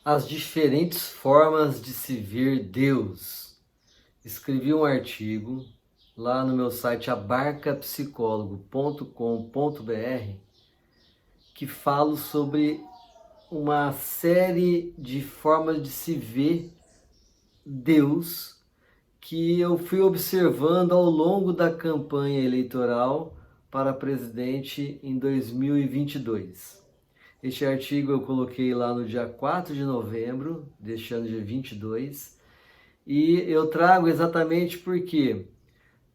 As diferentes formas de se ver Deus. Escrevi um artigo lá no meu site abarcapsicólogo.com.br que falo sobre uma série de formas de se ver Deus que eu fui observando ao longo da campanha eleitoral para presidente em 2022. Este artigo eu coloquei lá no dia 4 de novembro deste ano de 22 e eu trago exatamente porque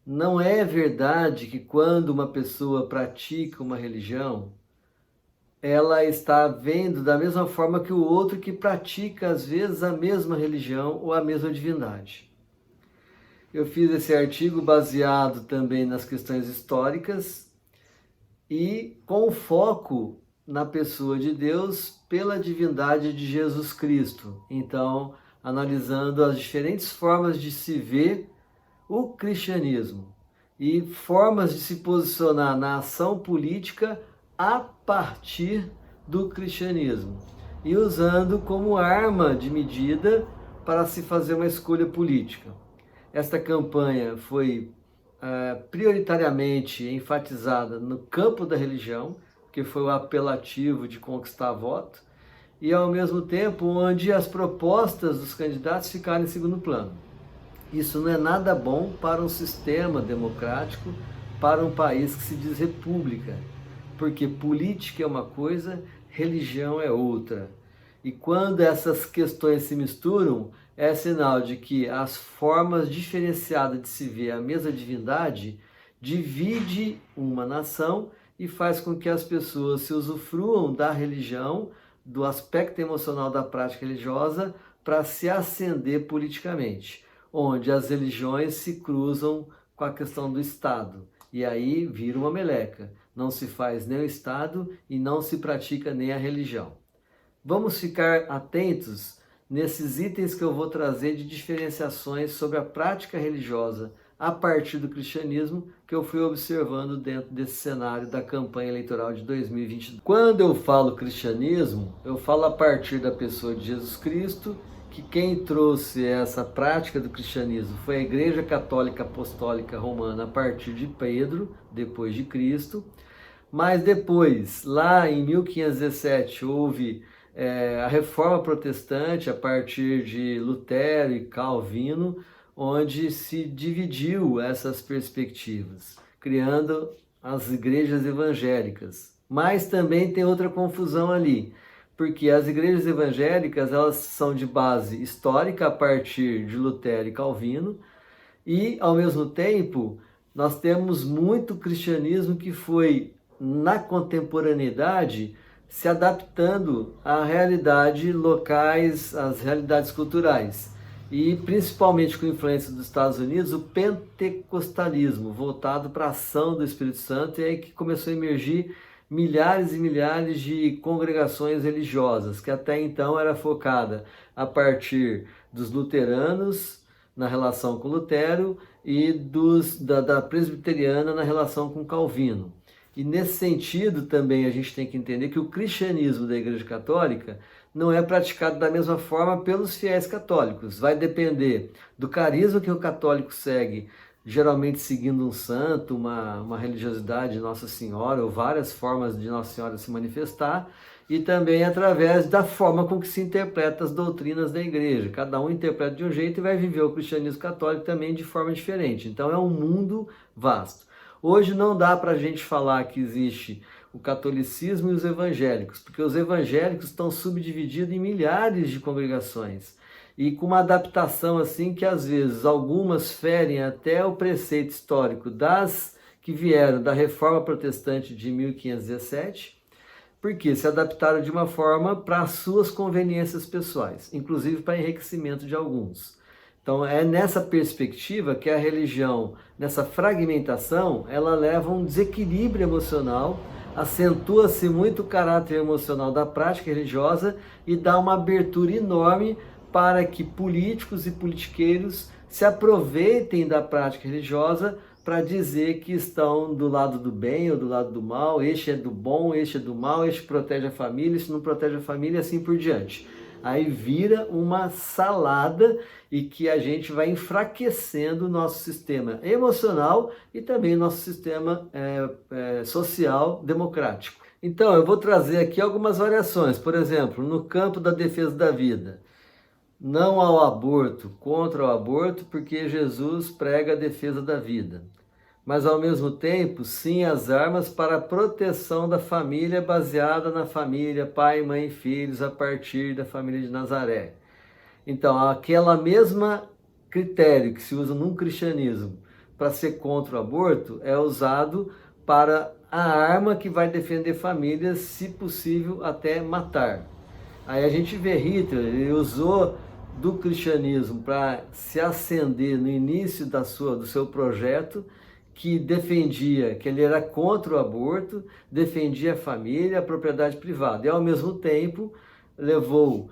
não é verdade que quando uma pessoa pratica uma religião, ela está vendo da mesma forma que o outro que pratica às vezes a mesma religião ou a mesma divindade. Eu fiz esse artigo baseado também nas questões históricas e com foco na pessoa de Deus pela divindade de Jesus Cristo. Então, analisando as diferentes formas de se ver o cristianismo e formas de se posicionar na ação política a partir do cristianismo e usando como arma de medida para se fazer uma escolha política. Esta campanha foi prioritariamente enfatizada no campo da religião, que foi o apelativo de conquistar voto, e ao mesmo tempo onde as propostas dos candidatos ficaram em segundo plano. Isso não é nada bom para um sistema democrático, para um país que se diz república, porque política é uma coisa, religião é outra. E quando essas questões se misturam, é sinal de que as formas diferenciadas de se ver a mesma divindade divide uma nação e faz com que as pessoas se usufruam da religião, do aspecto emocional da prática religiosa, para se ascender politicamente, onde as religiões se cruzam com a questão do Estado. E aí vira uma meleca. Não se faz nem o Estado e não se pratica nem a religião. Vamos ficar atentos nesses itens que eu vou trazer de diferenciações sobre a prática religiosa a partir do cristianismo que eu fui observando dentro desse cenário da campanha eleitoral de 2022. Quando eu falo cristianismo, eu falo a partir da pessoa de Jesus Cristo, que quem trouxe essa prática do cristianismo foi a Igreja Católica Apostólica Romana a partir de Pedro, depois de Cristo. Mas depois, lá em 1517, houve a Reforma Protestante a partir de Lutero e Calvino, onde se dividiu essas perspectivas, criando as igrejas evangélicas. Mas também tem outra confusão ali, porque as igrejas evangélicas elas são de base histórica a partir de Lutero e Calvino, e ao mesmo tempo nós temos muito cristianismo que foi na contemporaneidade se adaptando à realidade locais, às realidades culturais. E principalmente com influência dos Estados Unidos, o pentecostalismo, voltado para a ação do Espírito Santo, e aí que começou a emergir milhares e milhares de congregações religiosas, que até então era focada a partir dos luteranos, na relação com Lutero, e da presbiteriana na relação com Calvino. E nesse sentido também a gente tem que entender que o cristianismo da Igreja Católica não é praticado da mesma forma pelos fiéis católicos. Vai depender do carisma que o católico segue, geralmente seguindo um santo, uma religiosidade de Nossa Senhora, ou várias formas de Nossa Senhora se manifestar, e também através da forma com que se interpreta as doutrinas da igreja. Cada um interpreta de um jeito e vai viver o cristianismo católico também de forma diferente. Então é um mundo vasto. Hoje não dá para a gente falar que existe o catolicismo e os evangélicos, porque os evangélicos estão subdivididos em milhares de congregações e com uma adaptação assim que às vezes algumas ferem até o preceito histórico das que vieram da Reforma Protestante de 1517, porque se adaptaram de uma forma para as suas conveniências pessoais, inclusive para enriquecimento de alguns. Então é nessa perspectiva que a religião, nessa fragmentação, ela leva a um desequilíbrio emocional, acentua-se muito o caráter emocional da prática religiosa e dá uma abertura enorme para que políticos e politiqueiros se aproveitem da prática religiosa para dizer que estão do lado do bem ou do lado do mal, este é do bom, este é do mal, este protege a família, este não protege a família e assim por diante. Aí vira uma salada e que a gente vai enfraquecendo o nosso sistema emocional e também o nosso sistema social democrático. Então, eu vou trazer aqui algumas variações. Por exemplo, no campo da defesa da vida. Não ao aborto, contra o aborto, porque Jesus prega a defesa da vida. Mas, ao mesmo tempo, sim às armas para a proteção da família baseada na família, pai, mãe e filhos, a partir da família de Nazaré. Então, aquela mesma critério que se usa num cristianismo para ser contra o aborto é usado para a arma que vai defender famílias, se possível, até matar. Aí a gente vê Hitler, ele usou do cristianismo para se acender no início do seu projeto, que defendia, que ele era contra o aborto, defendia a família, a propriedade privada. E ao mesmo tempo levou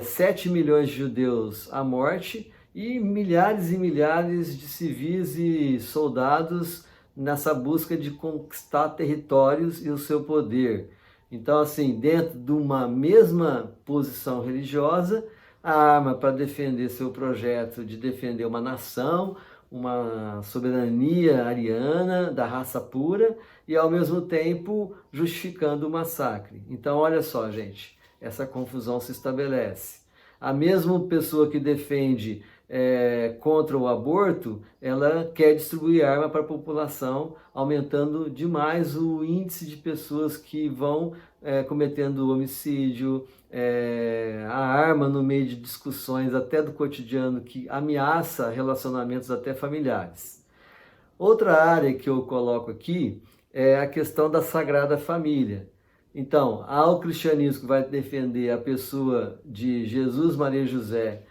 7 milhões de judeus à morte e milhares de civis e soldados nessa busca de conquistar territórios e o seu poder. Então, assim, dentro de uma mesma posição religiosa, a arma para defender seu projeto de defender uma nação, uma soberania ariana da raça pura e, ao mesmo tempo, justificando o massacre. Então, olha só, gente, essa confusão se estabelece. A mesma pessoa que defende contra o aborto, ela quer distribuir arma para a população, aumentando demais o índice de pessoas que vão cometendo homicídio, a arma no meio de discussões até do cotidiano que ameaça relacionamentos até familiares. Outra área que eu coloco aqui é a questão da Sagrada Família. Então, há o cristianismo que vai defender a pessoa de Jesus, Maria e José,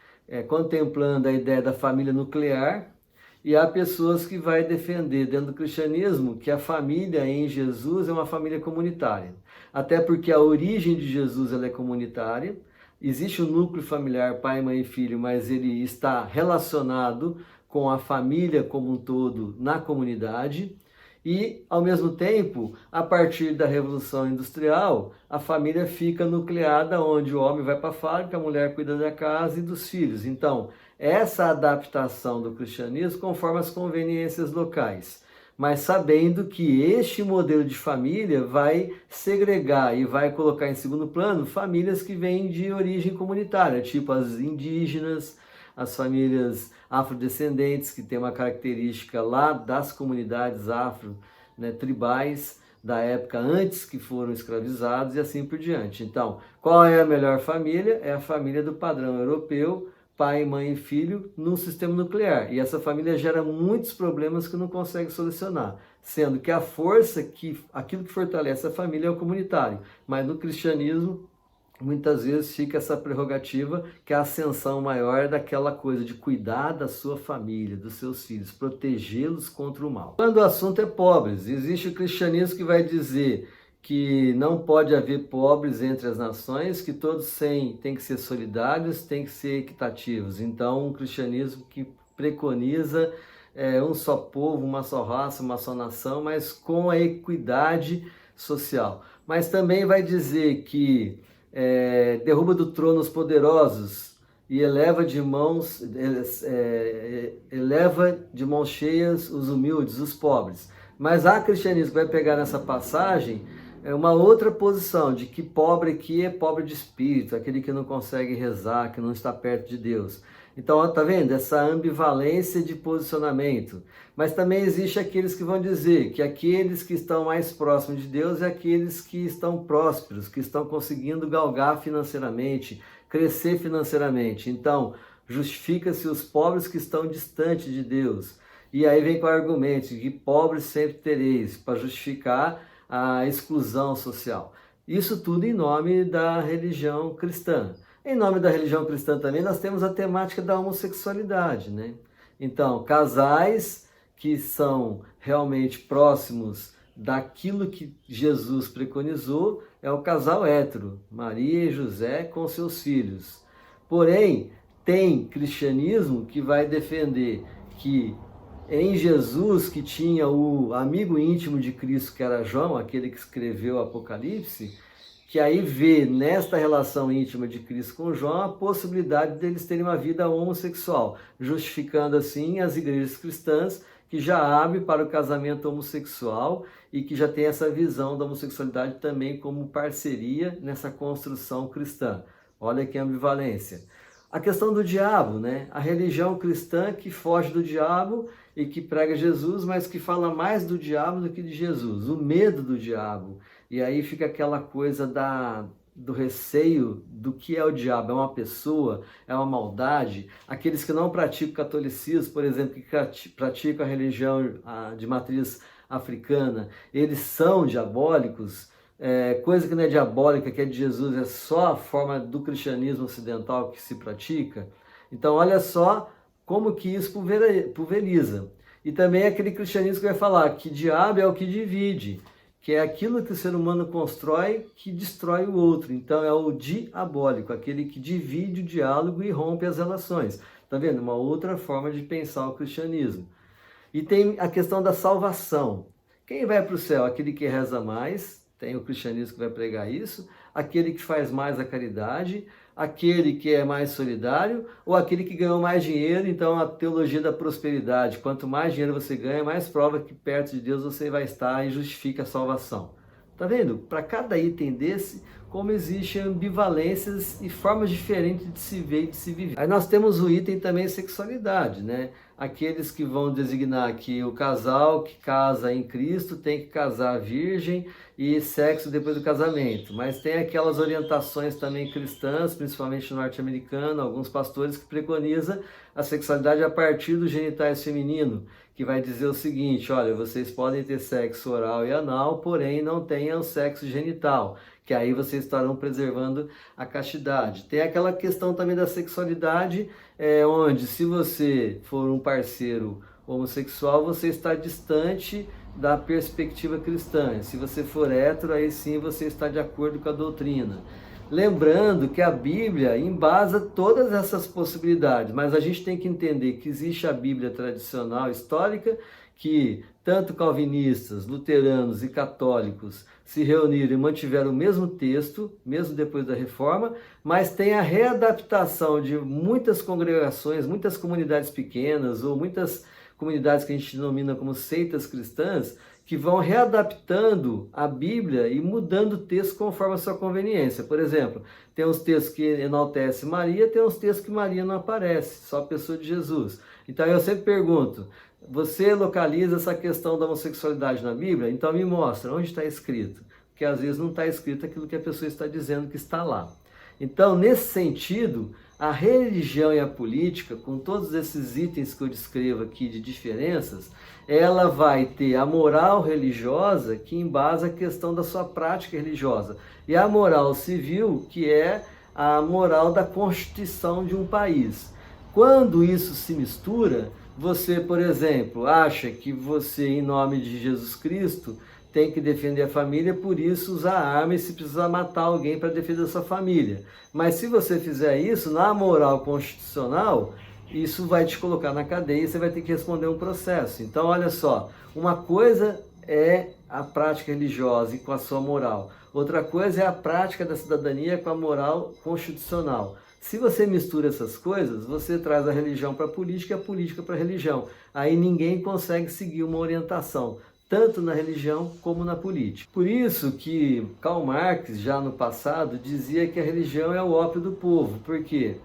contemplando a ideia da família nuclear, e há pessoas que vai defender dentro do cristianismo que a família em Jesus é uma família comunitária. Até porque a origem de Jesus ela é comunitária, existe o núcleo familiar, pai, mãe e filho, mas ele está relacionado com a família como um todo na comunidade. E, ao mesmo tempo, a partir da Revolução Industrial, a família fica nucleada, onde o homem vai para a fábrica, a mulher cuida da casa e dos filhos. Então, essa adaptação do cristianismo conforme as conveniências locais, mas sabendo que este modelo de família vai segregar e vai colocar em segundo plano famílias que vêm de origem comunitária, tipo as indígenas, as famílias afrodescendentes, que tem uma característica lá das comunidades afro, tribais, da época antes que foram escravizados e assim por diante. Então, qual é a melhor família? É a família do padrão europeu, pai, mãe e filho, num sistema nuclear. E essa família gera muitos problemas que não consegue solucionar, sendo que a força, aquilo que fortalece a família é o comunitário. Mas no cristianismo, muitas vezes fica essa prerrogativa que a ascensão maior é daquela coisa de cuidar da sua família, dos seus filhos, protegê-los contra o mal. Quando o assunto é pobres, existe o cristianismo que vai dizer que não pode haver pobres entre as nações, que todos têm que ser solidários, têm que ser equitativos. Então, um cristianismo que preconiza um só povo, uma só raça, uma só nação, mas com a equidade social. Mas também vai dizer que derruba do trono os poderosos e eleva de mãos cheias os humildes, os pobres. Mas há cristianismo que vai pegar nessa passagem uma outra posição de que pobre aqui é pobre de espírito, aquele que não consegue rezar, que não está perto de Deus. Então, tá vendo? Essa ambivalência de posicionamento. Mas também existe aqueles que vão dizer que aqueles que estão mais próximos de Deus é aqueles que estão prósperos, que estão conseguindo galgar financeiramente, crescer financeiramente. Então, justifica-se os pobres que estão distantes de Deus. E aí vem com o argumento de que pobres sempre tereis, para justificar a exclusão social. Isso tudo em nome da religião cristã. Em nome da religião cristã também nós temos a temática da homossexualidade, né? Então, casais que são realmente próximos daquilo que Jesus preconizou é o casal hétero, Maria e José com seus filhos. Porém, tem cristianismo que vai defender que em Jesus, que tinha o amigo íntimo de Cristo, que era João, aquele que escreveu o Apocalipse, que aí vê nesta relação íntima de Cristo com João a possibilidade deles terem uma vida homossexual, justificando assim as igrejas cristãs que já abrem para o casamento homossexual e que já tem essa visão da homossexualidade também como parceria nessa construção cristã. Olha que ambivalência. A questão do diabo, né? A religião cristã que foge do diabo e que prega Jesus, mas que fala mais do diabo do que de Jesus. O medo do diabo. E aí fica aquela coisa do receio do que é o diabo. É uma pessoa? É uma maldade? Aqueles que não praticam o catolicismo, por exemplo, que praticam a religião de matriz africana, eles são diabólicos? Coisa que não é diabólica, que é de Jesus, é só a forma do cristianismo ocidental que se pratica. Então olha só como que isso pulveriza. E também é aquele cristianismo que vai falar que diabo é o que divide, que é aquilo que o ser humano constrói que destrói o outro. Então é o diabólico, aquele que divide o diálogo e rompe as relações. Tá vendo? Uma outra forma de pensar o cristianismo. E tem a questão da salvação. Quem vai para o céu? Aquele que reza mais, tem o cristianismo que vai pregar isso, aquele que faz mais a caridade, aquele que é mais solidário, ou aquele que ganhou mais dinheiro, então a teologia da prosperidade. Quanto mais dinheiro você ganha, mais prova que perto de Deus você vai estar e justifica a salvação. Tá vendo? Para cada item desse, como existem ambivalências e formas diferentes de se ver e de se viver. Aí nós temos o item também sexualidade, né? Aqueles que vão designar que o casal que casa em Cristo tem que casar virgem e sexo depois do casamento. Mas tem aquelas orientações também cristãs, principalmente norte-americano, alguns pastores que preconizam a sexualidade a partir dos genitais femininos, que vai dizer o seguinte: olha, vocês podem ter sexo oral e anal, porém não tenham sexo genital, que aí vocês estarão preservando a castidade. Tem aquela questão também da sexualidade, onde se você for um parceiro homossexual, você está distante da perspectiva cristã. Se você for hétero, aí sim você está de acordo com a doutrina. Lembrando que a Bíblia embasa todas essas possibilidades, mas a gente tem que entender que existe a Bíblia tradicional, histórica, que tanto calvinistas, luteranos e católicos se reuniram e mantiveram o mesmo texto, mesmo depois da Reforma, mas tem a readaptação de muitas congregações, muitas comunidades pequenas ou muitas comunidades que a gente denomina como seitas cristãs, que vão readaptando a Bíblia e mudando o texto conforme a sua conveniência. Por exemplo, tem uns textos que enaltecem Maria, tem uns textos que Maria não aparece, só a pessoa de Jesus. Então eu sempre pergunto: você localiza essa questão da homossexualidade na Bíblia? Então me mostra onde está escrito. Porque às vezes não está escrito aquilo que a pessoa está dizendo que está lá. Então, nesse sentido, a religião e a política, com todos esses itens que eu descrevo aqui de diferenças, ela vai ter a moral religiosa, que embasa a questão da sua prática religiosa, e a moral civil, que é a moral da constituição de um país. Quando isso se mistura, você, por exemplo, acha que você, em nome de Jesus Cristo, tem que defender a família, por isso usar arma e se precisar matar alguém para defender a sua família. Mas se você fizer isso, na moral constitucional, isso vai te colocar na cadeia e você vai ter que responder um processo. Então, olha só, uma coisa é a prática religiosa e com a sua moral. Outra coisa é a prática da cidadania com a moral constitucional. Se você mistura essas coisas, você traz a religião para a política e a política para a religião. Aí ninguém consegue seguir uma orientação, tanto na religião como na política. Por isso que Karl Marx, já no passado, dizia que a religião é o ópio do povo. Por quê?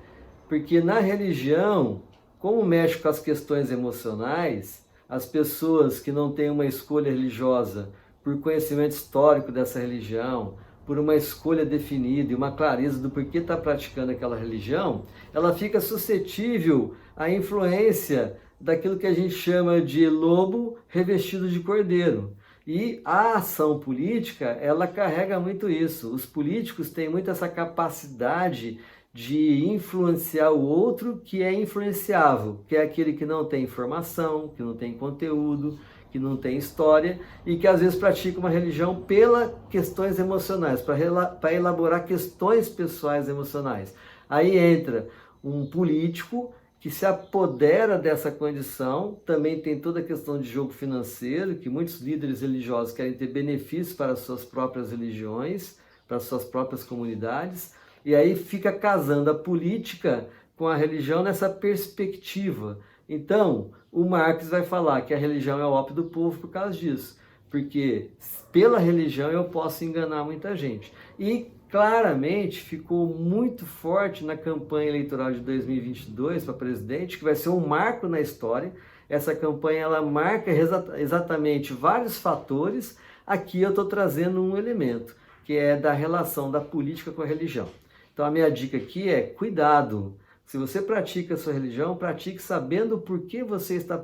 Porque na religião, como mexe com as questões emocionais, as pessoas que não têm uma escolha religiosa por conhecimento histórico dessa religião, por uma escolha definida e uma clareza do porquê está praticando aquela religião, ela fica suscetível à influência daquilo que a gente chama de lobo revestido de cordeiro. E a ação política, ela carrega muito isso. Os políticos têm muito essa capacidade de influenciar o outro que é influenciável, que é aquele que não tem informação, que não tem conteúdo, que não tem história e que às vezes pratica uma religião pelas questões emocionais, para elaborar questões pessoais emocionais. Aí entra um político que se apodera dessa condição, também tem toda a questão de jogo financeiro, que muitos líderes religiosos querem ter benefícios para as suas próprias religiões, para suas próprias comunidades, e aí fica casando a política com a religião nessa perspectiva. Então, o Marx vai falar que a religião é o ópio do povo por causa disso, porque pela religião eu posso enganar muita gente. E claramente ficou muito forte na campanha eleitoral de 2022 para presidente, que vai ser um marco na história. Essa campanha ela marca exatamente vários fatores. Aqui eu estou trazendo um elemento, que é da relação da política com a religião. Então a minha dica aqui é cuidado. Se você pratica a sua religião, pratique sabendo por que você está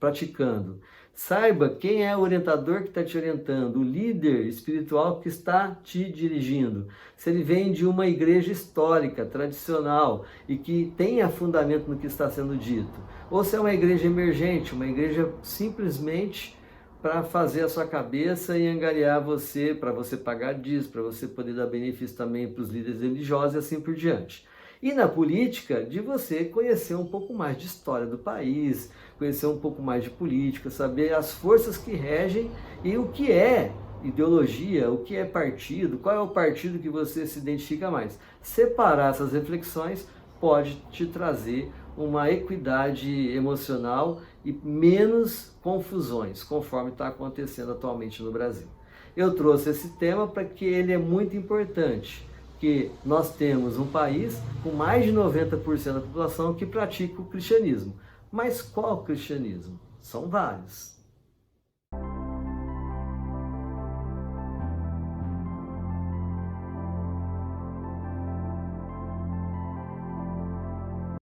praticando. Saiba quem é o orientador que está te orientando, o líder espiritual que está te dirigindo. Se ele vem de uma igreja histórica, tradicional e que tenha fundamento no que está sendo dito. Ou se é uma igreja emergente, uma igreja simplesmente para fazer a sua cabeça e angariar você, para você pagar dízimo, para você poder dar benefício também para os líderes religiosos e assim por diante. E na política, de você conhecer um pouco mais de história do país, conhecer um pouco mais de política, saber as forças que regem e o que é ideologia, o que é partido, qual é o partido que você se identifica mais. Separar essas reflexões pode te trazer uma equidade emocional e menos confusões, conforme está acontecendo atualmente no Brasil. Eu trouxe esse tema para que ele é muito importante, que nós temos um país com mais de 90% da população que pratica o cristianismo. Mas qual cristianismo? São vários.